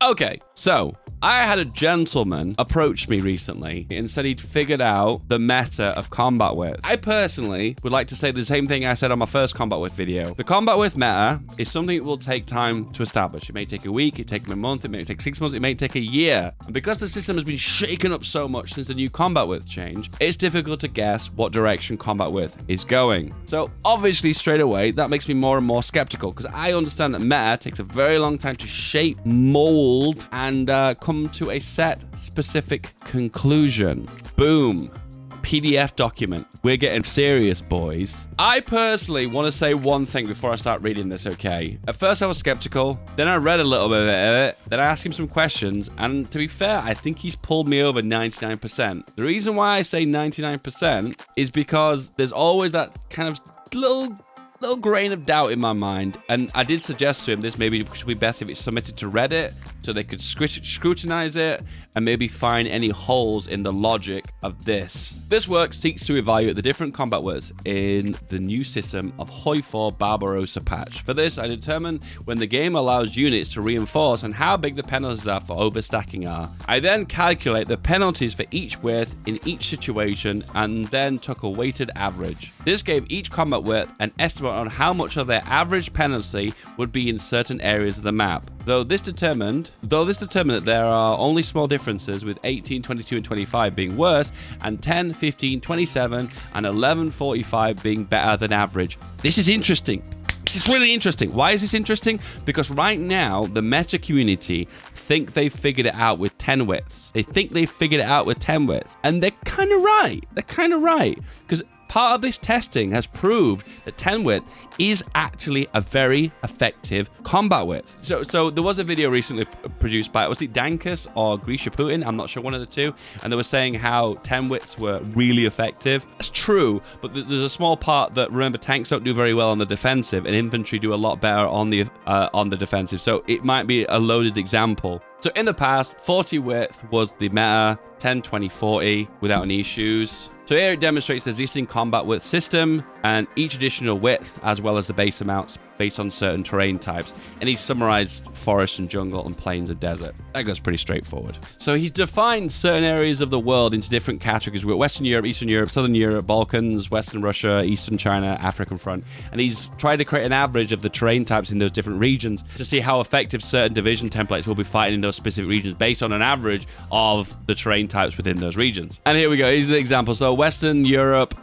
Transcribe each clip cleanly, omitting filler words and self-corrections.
Okay, so I had a gentleman approach me recently and said he'd figured out the meta of combat width. I personally would like to say the same thing I said on my first combat width video. The combat width meta is something that will take time to establish. It may take a week, it may take a month, it may take 6 months, it may take a year. And because the system has been shaken up so much since the new combat width change, it's difficult to guess what direction combat width is going. So obviously straight away, that makes me more and more skeptical because I understand that meta takes a very long time to shape, mold, and come to a set specific conclusion. Boom. PDF document. We're getting serious, boys. I personally want to say one thing before I start reading this, okay? At first I was skeptical, then I read a little bit of it, then I asked him some questions, and to be fair, I think he's pulled me over 99%. The reason why I say 99% is because there's always that kind of little grain of doubt in my mind, and I did suggest to him this maybe should be best if it's submitted to Reddit so they could scrutinize it and maybe find any holes in the logic of this. This work seeks to evaluate the different combat widths in the new system of HOI4 Barbarossa patch. For this, I determine when the game allows units to reinforce and how big the penalties are for overstacking are. I then calculate the penalties for each width in each situation and then took a weighted average. This gave each combat width an estimate on how much of their average penalty would be in certain areas of the map. Though this determined that there are only small differences, with 18, 22, and 25 being worse, and 10, 15, 27, and 11, 45 being better than average. This is interesting. It's really interesting. Why is this interesting? Because right now, the meta community think they've figured it out with 10 widths. They think they've figured it out with 10 widths. And they're kind of right. They're kind of right. Because part of this testing has proved that 10 width is actually a very effective combat width. So there was a video recently produced by, was it Dankus or Grisha Putin? I'm not sure, one of the two. And they were saying how 10 widths were really effective. That's true, but there's a small part that, remember, tanks don't do very well on the defensive and infantry do a lot better on the defensive. So it might be a loaded example. So in the past, 40 width was the meta, 10, 20, 40 without any issues. So here it demonstrates the existing combat width system and each additional width, as well as the base amounts based on certain terrain types. And he's summarized forest and jungle and plains and desert. That goes pretty straightforward. So he's defined certain areas of the world into different categories. We've got Western Europe, Eastern Europe, Southern Europe, Balkans, Western Russia, Eastern China, African front. And he's tried to create an average of the terrain types in those different regions to see how effective certain division templates will be fighting in those specific regions based on an average of the terrain types within those regions. And here we go. Here's the example. So Western Europe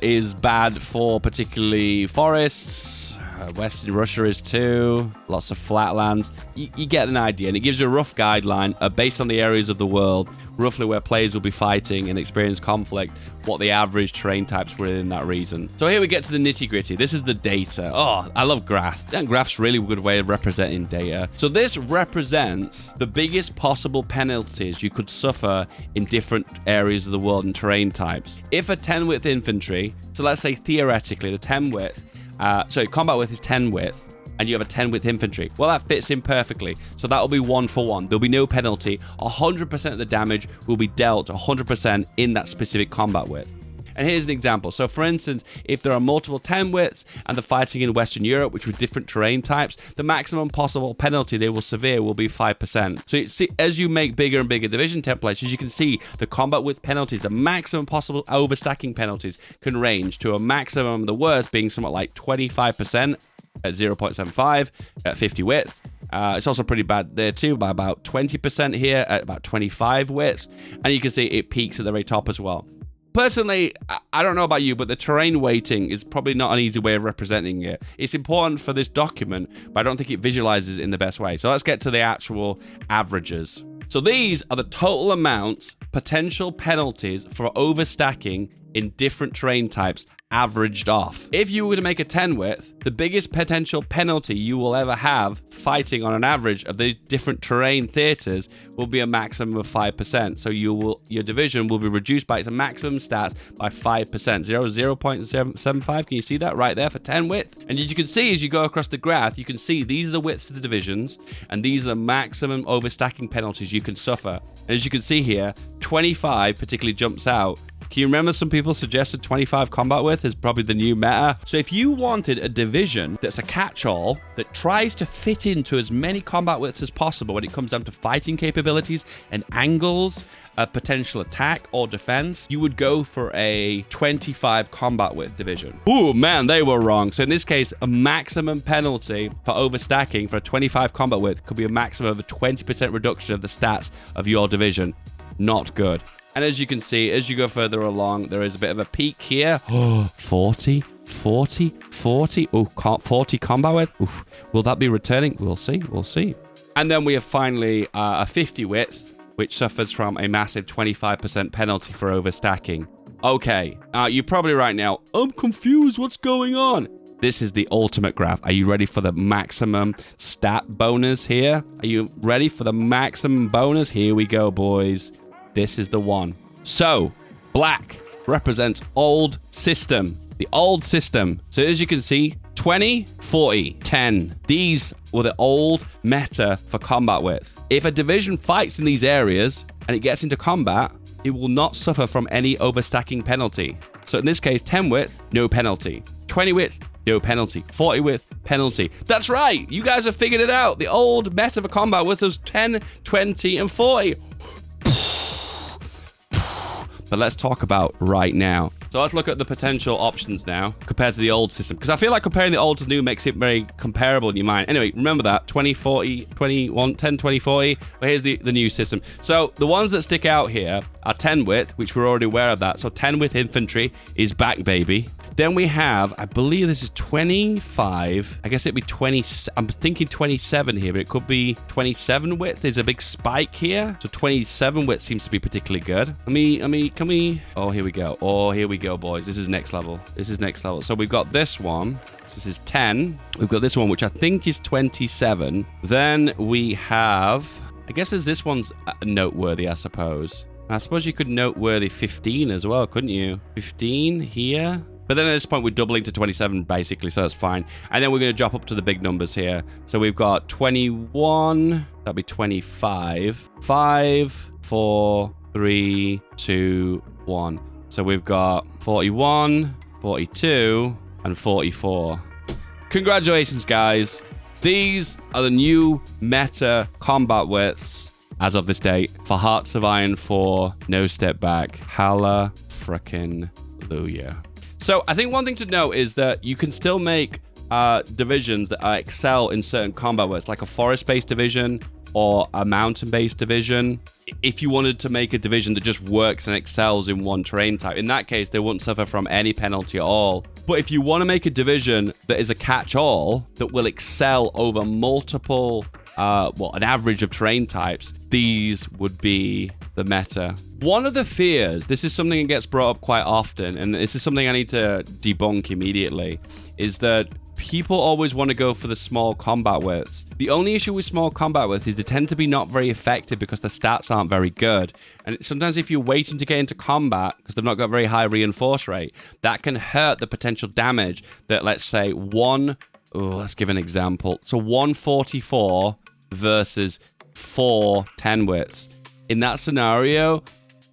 is bad for particularly forests. Western Russia is too. Lots of flatlands. You get an idea, and it gives you a rough guideline based on the areas of the world, roughly where players will be fighting and experience conflict, what the average terrain types were in that region. So here we get to the nitty-gritty. This is the data. Oh, I love graph. And graph's really a good way of representing data. So this represents the biggest possible penalties you could suffer in different areas of the world and terrain types. If a 10 width infantry, so let's say theoretically the 10 width, combat width is 10 width, and you have a 10 width infantry. Well, that fits in perfectly. So that will be 1 for 1. There'll be no penalty. 100% of the damage will be dealt 100% in that specific combat width. And here's an example. So for instance, if there are multiple 10 widths and they're fighting in Western Europe, which with different terrain types, the maximum possible penalty they will severe will be 5%. So you see, as you make bigger and bigger division templates, as you can see, the combat width penalties, the maximum possible overstacking penalties can range to a maximum, the worst being somewhat like 25% at 0.75 at 50 width. It's also pretty bad there too, by about 20% here at about 25 widths. And you can see it peaks at the very top as well. Personally, I don't know about you, but the terrain weighting is probably not an easy way of representing it. It's important for this document, but I don't think it visualizes it in the best way. So let's get to the actual averages. So these are the total amounts, potential penalties for overstacking in different terrain types averaged off. If you were to make a 10 width, the biggest potential penalty you will ever have fighting on an average of the different terrain theaters will be a maximum of 5%. So your division will be reduced by its maximum stats by 5%. 0.75. Can you see that right there for 10 width? And as you can see, as you go across the graph, you can see these are the widths of the divisions, and these are the maximum overstacking penalties you can suffer. And as you can see here, 25 particularly jumps out Can you remember some people suggested 25 combat width is probably the new meta? So if you wanted a division that's a catch-all that tries to fit into as many combat widths as possible when it comes down to fighting capabilities and angles, a potential attack or defense, you would go for a 25 combat width division. Ooh, man, they were wrong. So in this case, a maximum penalty for overstacking for a 25 combat width could be a maximum of a 20% reduction of the stats of your division. Not good. And as you can see, as you go further along, there is a bit of a peak here. Oh, 40, 40, 40. Oh, 40 combat width. Oof. Will that be returning? We'll see. We'll see. And then we have finally a 50 width, which suffers from a massive 25% penalty for overstacking. Okay, you're probably right now, I'm confused, what's going on? This is the ultimate graph. Are you ready for the maximum stat bonus here? Are you ready for the maximum bonus? Here we go, boys. This is the one. So, black represents old system. The old system. So as you can see, 20, 40, 10. These were the old meta for combat width. If a division fights in these areas and it gets into combat, it will not suffer from any overstacking penalty. So in this case, 10 width, no penalty. 20 width, no penalty. 40 width, penalty. That's right. You guys have figured it out. The old meta for combat width was 10, 20, and 40. But let's talk about right now. So let's look at the potential options now compared to the old system. Because I feel like comparing the old to new makes it very comparable in your mind. Anyway, remember that. 20, 40, 21, 10, 20, 40. Well, here's the new system. So the ones that stick out here are 10 width, which we're already aware of that. So 10 width infantry is back, baby. Then we have, I believe this is 25. I guess it'd be 20. I'm thinking 27 here, but it could be 27 width. There's a big spike here. So 27 width seems to be particularly good. Can we? Oh, here we go. Oh, here we go, boys. This is next level. This is next level. So we've got this one. This is 10. We've got this one, which I think is 27. Then we have, I guess as this one's noteworthy, I suppose. I suppose you could noteworthy 15 as well, couldn't you? 15 here. But then at this point, we're doubling to 27, basically, so that's fine. And then we're going to drop up to the big numbers here. So we've got 21. That'd be 25. 5, 4, 3, 2, 1. So we've got 41, 42, and 44. Congratulations, guys. These are the new meta combat widths as of this date for Hearts of Iron 4 No Step Back. Halla frickin' Luya. So I think one thing to note is that you can still make divisions that excel in certain combat widths, like a forest-based division or a mountain-based division. If you wanted to make a division that just works and excels in one terrain type, in that case, they wouldn't suffer from any penalty at all. But if you want to make a division that is a catch-all that will excel over multiple, an average of terrain types, these would be the meta. One of the fears, this is something that gets brought up quite often, and this is something I need to debunk immediately, is that people always want to go for the small combat widths. The only issue with small combat widths is they tend to be not very effective because the stats aren't very good. And sometimes if you're waiting to get into combat because they've not got very high reinforce rate, that can hurt the potential damage that, let's say, let's give an example. So 144 versus 4 10 widths. In that scenario,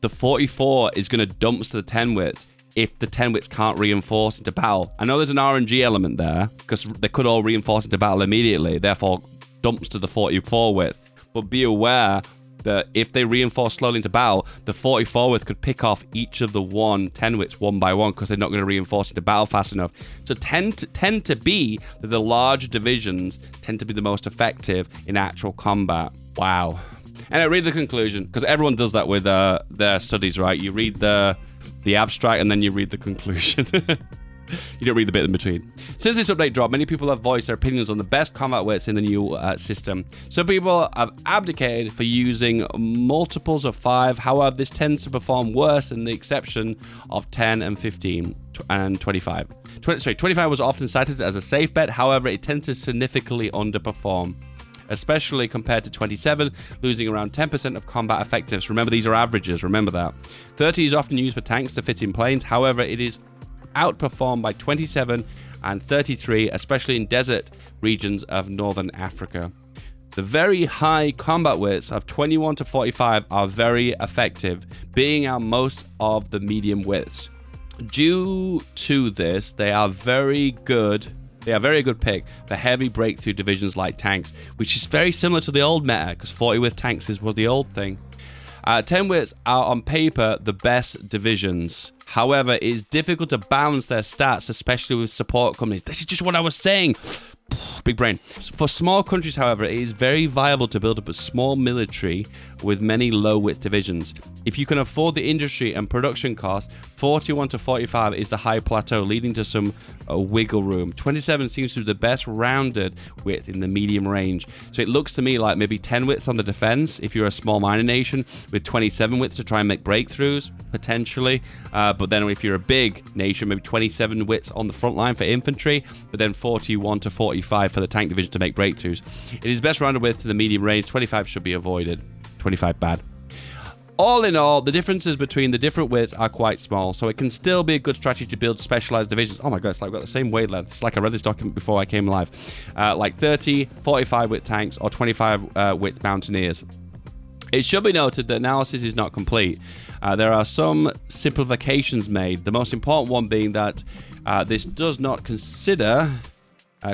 the 44 is going to dump to the 10 widths if the 10 widths can't reinforce into battle. I know there's an RNG element there because they could all reinforce into battle immediately, therefore dumps to the 44 width. But be aware that if they reinforce slowly into battle, the 44 width could pick off each of the 10 widths one by one because they're not going to reinforce into battle fast enough. So tend to be that the large divisions tend to be the most effective in actual combat. Wow. And I read the conclusion, because everyone does that with their studies, right? You read the abstract and then you read the conclusion. You don't read the bit in between. Since this update dropped, many people have voiced their opinions on the best combat widths in the new system. Some people have abdicated for using multiples of 5. However, this tends to perform worse than the exception of 10 and 15 and 25. 25 was often cited as a safe bet. However, it tends to significantly underperform, especially compared to 27, losing around 10% of combat effectiveness. Remember, these are averages, remember that. 30 is often used for tanks to fit in planes. However, it is outperformed by 27 and 33, especially in desert regions of northern Africa. The very high combat widths of 21 to 45 are very effective, being out most of the medium widths. Due to this, they are very good. They are a very good pick for heavy breakthrough divisions like tanks, which is very similar to the old meta, because 40 width tanks was the old thing. 10 widths are on paper the best divisions. However, it is difficult to balance their stats, especially with support companies. This is just what I was saying. Big brain. For small countries, however, it is very viable to build up a small military with many low-width divisions. If you can afford the industry and production costs, 41 to 45 is the high plateau, leading to some wiggle room. 27 seems to be the best rounded width in the medium range. So it looks to me like maybe 10 widths on the defense if you're a small minor nation, with 27 widths to try and make breakthroughs, potentially. But then if you're a big nation, maybe 27 widths on the front line for infantry, but then 41 to 45 for the tank division to make breakthroughs. It is best rounded width to the medium range. 25 should be avoided. 25 bad. All in all, the differences between the different widths are quite small, so it can still be a good strategy to build specialized divisions. Oh my god, it's like I've got the same wavelength. It's like I read this document before I came live. Like 30, 45 width tanks or 25 width mountaineers. It should be noted that analysis is not complete. There are some simplifications made, the most important one being that this does not consider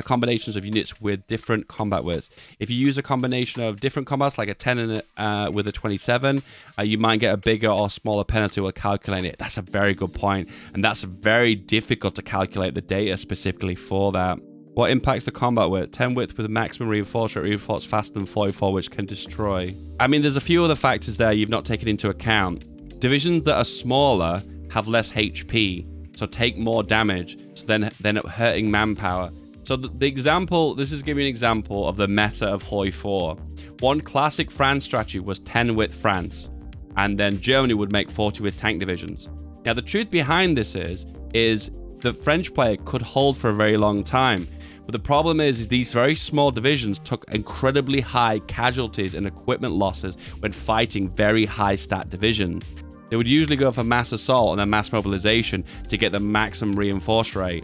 combinations of units with different combat widths. If you use a combination of different combats, like a 10 and with a 27, you might get a bigger or smaller penalty while calculating it. That's a very good point, and that's very difficult to calculate the data specifically for that. What impacts the combat width? 10 width with a maximum reinforce rate reinforce faster than 44, which can destroy. I mean, there's a few other factors there you've not taken into account. Divisions that are smaller have less HP, so take more damage, so then hurting manpower. So the example, this is giving an example of the meta of HOI4. One classic France strategy was 10 width France, and then Germany would make 40 width tank divisions. Now, the truth behind this is the French player could hold for a very long time. But the problem is these very small divisions took incredibly high casualties and equipment losses when fighting very high stat divisions. They would usually go for mass assault and then mass mobilization to get the maximum reinforce rate.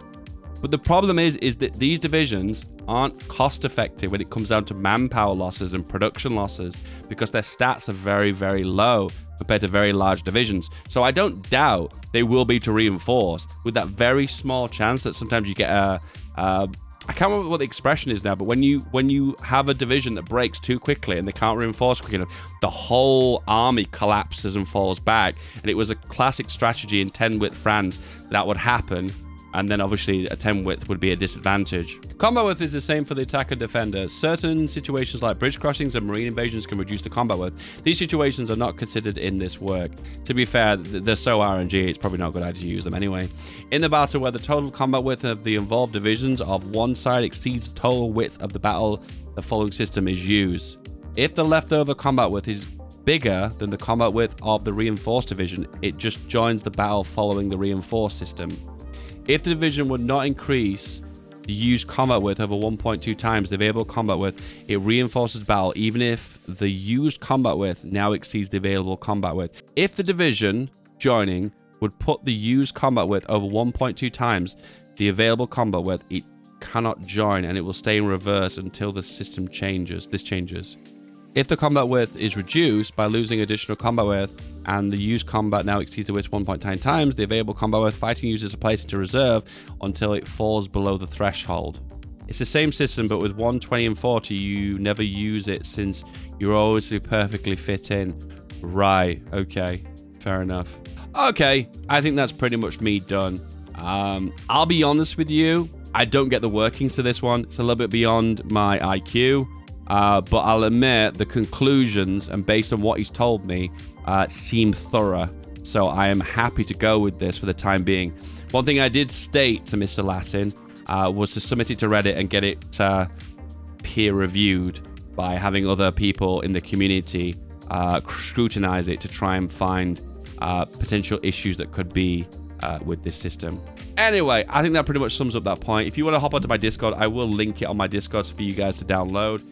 But the problem is that these divisions aren't cost effective when it comes down to manpower losses and production losses, because their stats are very, very low compared to very large divisions. So I don't doubt they will be to reinforce, with that very small chance that sometimes you get I can't remember what the expression is now, but when you have a division that breaks too quickly and they can't reinforce quick enough, the whole army collapses and falls back. And it was a classic strategy in 10 width France that would happen. And then obviously a 10 width would be a disadvantage. Combat width is the same for the attacker defender. Certain situations like bridge crossings and marine invasions can reduce the combat width. These situations are not considered in this work. To be fair, they're so RNG, it's probably not a good idea to use them anyway. In the battle where the total combat width of the involved divisions of one side exceeds the total width of the battle, the following system is used. If the leftover combat width is bigger than the combat width of the reinforced division, it just joins the battle following the reinforced system. If the division would not increase the used combat width over 1.2 times the available combat width, it reinforces battle even if the used combat width now exceeds the available combat width. If the division joining would put the used combat width over 1.2 times the available combat width, it cannot join and it will stay in reverse until the system changes. This changes. If the combat width is reduced by losing additional combat width and the used combat now exceeds the width 1.9 times, the available combat width, fighting users are placed into reserve until it falls below the threshold. It's the same system, but with 120 and 40, you never use it since you're always perfectly fit in. Right, okay, fair enough. Okay, I think that's pretty much me done. I'll be honest with you, I don't get the workings to this one. It's a little bit beyond my IQ. But I'll admit the conclusions, and based on what he's told me, seem thorough. So I am happy to go with this for the time being. One thing I did state to Mr. Latin was to submit it to Reddit and get it peer reviewed by having other people in the community scrutinize it to try and find potential issues that could be with this system. Anyway, I think that pretty much sums up that point. If you want to hop onto my Discord, I will link it on my Discord for you guys to download.